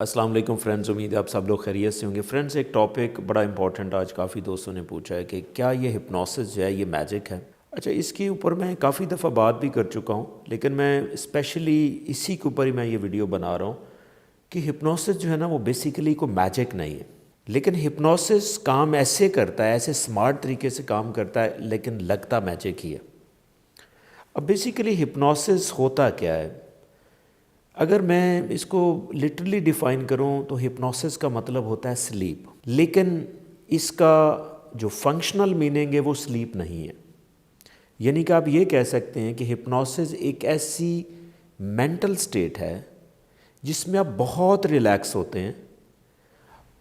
अस्सलाम वालेकुम फ्रेंड्स, उम्मीद है आप सब लोग खैरियत से होंगे। फ्रेंड्स, एक टॉपिक बड़ा इंपॉर्टेंट आज काफ़ी दोस्तों ने पूछा है कि क्या ये हिप्नोसिस जो है ये मैजिक है। अच्छा, इसके ऊपर मैं काफ़ी दफ़ा बात भी कर चुका हूँ, लेकिन मैं स्पेशली इसी के ऊपर ही मैं ये वीडियो बना रहा हूँ कि हिप्नोसिस जो है ना वो बेसिकली कोई मैजिक नहीं है। लेकिन हिप्नोसिस काम ऐसे करता है, ऐसे स्मार्ट तरीके से काम करता है, लेकिन लगता मैजिक ही है। अब बेसिकली हिप्नोसिस होता क्या है? अगर मैं इसको लिटरली डिफ़ाइन करूं तो हिप्नोसिस का मतलब होता है स्लीप, लेकिन इसका जो फंक्शनल मीनिंग है वो स्लीप नहीं है। यानी कि आप ये कह सकते हैं कि हिप्नोसिस एक ऐसी मेंटल स्टेट है जिसमें आप बहुत रिलैक्स होते हैं,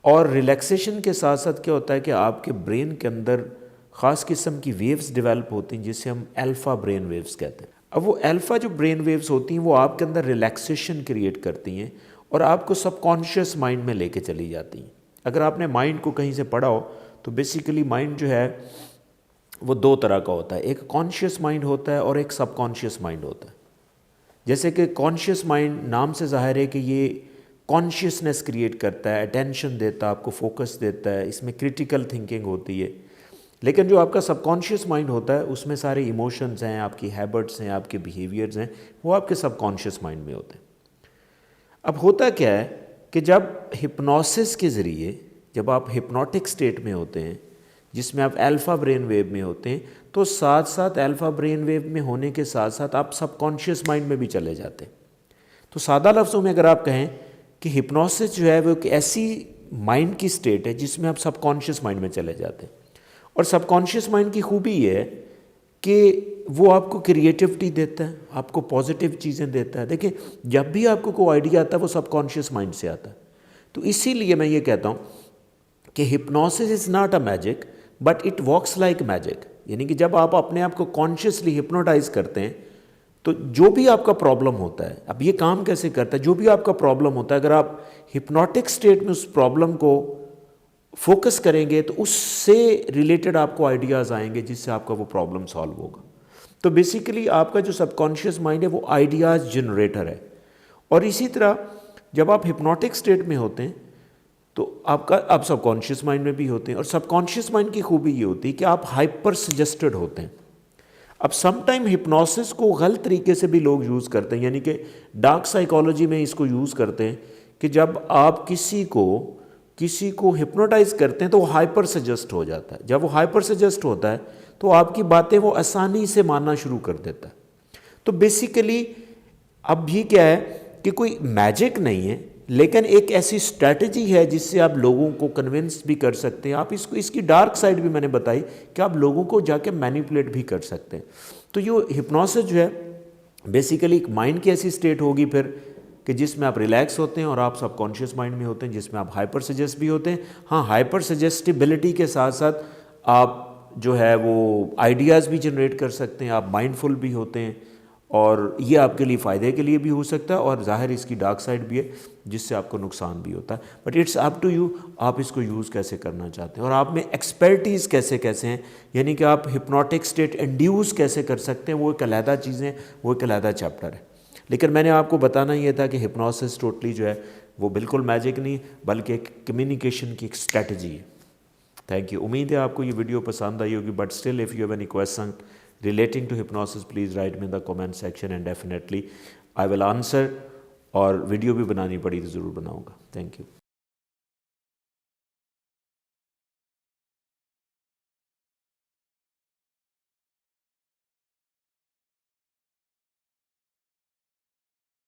और रिलैक्सेशन के साथ साथ क्या होता है कि आपके ब्रेन के अंदर ख़ास किस्म की वेव्स डेवलप होती हैं जिसे हम अल्फ़ा ब्रेन वेव्स कहते हैं। अब वो अल्फ़ा जो ब्रेन वेव्स होती हैं वो आपके अंदर रिलैक्सेशन क्रिएट करती हैं और आपको सबकॉन्शियस माइंड में लेके चली जाती हैं। अगर आपने माइंड को कहीं से पढ़ा हो तो बेसिकली माइंड जो है वो दो तरह का होता है, एक कॉन्शियस माइंड होता है और एक सबकॉन्शियस माइंड होता है। जैसे कि कॉन्शियस माइंड नाम से ज़ाहिर है कि ये कॉन्शियसनेस क्रिएट करता है, अटेंशन देता है, आपको फोकस देता है, इसमें क्रिटिकल थिंकिंग होती है। लेकिन जो आपका सबकॉन्शियस माइंड होता है उसमें सारे इमोशंस हैं, आपकी हैबिट्स हैं, आपके बिहेवियर्स हैं, वो आपके सबकॉन्शियस माइंड में होते हैं। अब होता क्या है कि जब हिप्नोसिस के ज़रिए, जब आप हिप्नोटिक स्टेट में होते हैं जिसमें आप अल्फ़ा ब्रेन वेव में होते हैं, तो साथ साथ अल्फ़ा ब्रेन वेव में होने के साथ साथ आप सबकॉन्शियस माइंड में भी चले जाते हैं। तो सादा लफ्ज़ों में अगर आप कहें कि हिप्नोसिस जो है वो एक ऐसी माइंड की स्टेट है जिसमें आप सबकॉन्शियस माइंड में चले जाते हैं। और सबकॉन्शियस माइंड की खूबी ये है कि वो आपको क्रिएटिविटी देता है, आपको पॉजिटिव चीज़ें देता है। देखिए, जब भी आपको कोई आइडिया आता है वो सबकॉन्शियस माइंड से आता है। तो इसीलिए मैं ये कहता हूँ कि hypnosis is not a magic but it works like magic. यानी कि जब आप अपने आप को कॉन्शियसली हिप्नोटाइज करते हैं तो जो भी आपका प्रॉब्लम होता है, अब ये काम कैसे करता है, जो भी आपका प्रॉब्लम होता है अगर आप हिप्नोटिक स्टेट में उस प्रॉब्लम को फोकस करेंगे तो उससे रिलेटेड आपको आइडियाज़ आएंगे जिससे आपका वो प्रॉब्लम सॉल्व होगा। तो बेसिकली आपका जो सबकॉन्शियस माइंड है वो आइडियाज़ जनरेटर है। और इसी तरह जब आप हिप्नोटिक स्टेट में होते हैं तो आप सबकॉन्शियस माइंड में भी होते हैं, और सबकॉन्शियस माइंड की खूबी ये होती है कि आप हाइपर सजेस्टेड होते हैं। अब सम टाइम हिप्नोसिस को गलत तरीके से भी लोग यूज़ करते हैं, यानी कि डार्क साइकोलॉजी में इसको यूज़ करते हैं कि जब आप किसी को हिप्नोटाइज करते हैं तो वो हाइपर सजेस्ट हो जाता है। जब वो हाइपर सजेस्ट होता है तो आपकी बातें वो आसानी से मानना शुरू कर देता है। तो बेसिकली अब ये क्या है कि कोई मैजिक नहीं है, लेकिन एक ऐसी स्ट्रैटेजी है जिससे आप लोगों को कन्विंस भी कर सकते हैं। आप इसकी डार्क साइड भी मैंने बताई कि आप लोगों को जाके मैनिपुलेट भी कर सकते हैं। तो ये हिप्नोसिस जो है बेसिकली एक माइंड की ऐसी स्टेट होगी फिर कि जिसमें आप रिलैक्स होते हैं और आप सबकॉन्शियस माइंड में होते हैं जिसमें आप हाइपर सजेस्ट भी होते हैं। हाँ, हाइपर सजेस्टिबिलिटी के साथ साथ आप जो है वो आइडियाज़ भी जनरेट कर सकते हैं, आप माइंडफुल भी होते हैं, और ये आपके लिए फ़ायदे के लिए भी हो सकता है, और ज़ाहिर इसकी डार्क साइड भी है जिससे आपको नुकसान भी होता है। But it's up to you, आप इसको यूज़ कैसे करना चाहते हैं और आप में एक्सपर्टीज़ कैसे हैं, यानी कि आप हिप्नोटिक स्टेट इंड्यूस कैसे कर सकते हैं, वो एक अलहदा चीज़ें, वो एक अलहदा चैप्टर है। लेकिन मैंने आपको बताना ये था कि हिप्नोसिस टोटली जो है वो बिल्कुल मैजिक नहीं, बल्कि एक कम्युनिकेशन की एक स्ट्रैटेजी है। Thank you. उम्मीद है आपको ये वीडियो पसंद आई होगी, but still if you have any question relating to hypnosis, please write me in the comment section and definitely I will answer, और वीडियो भी बनानी पड़ी तो ज़रूर बनाऊंगा। Thank you.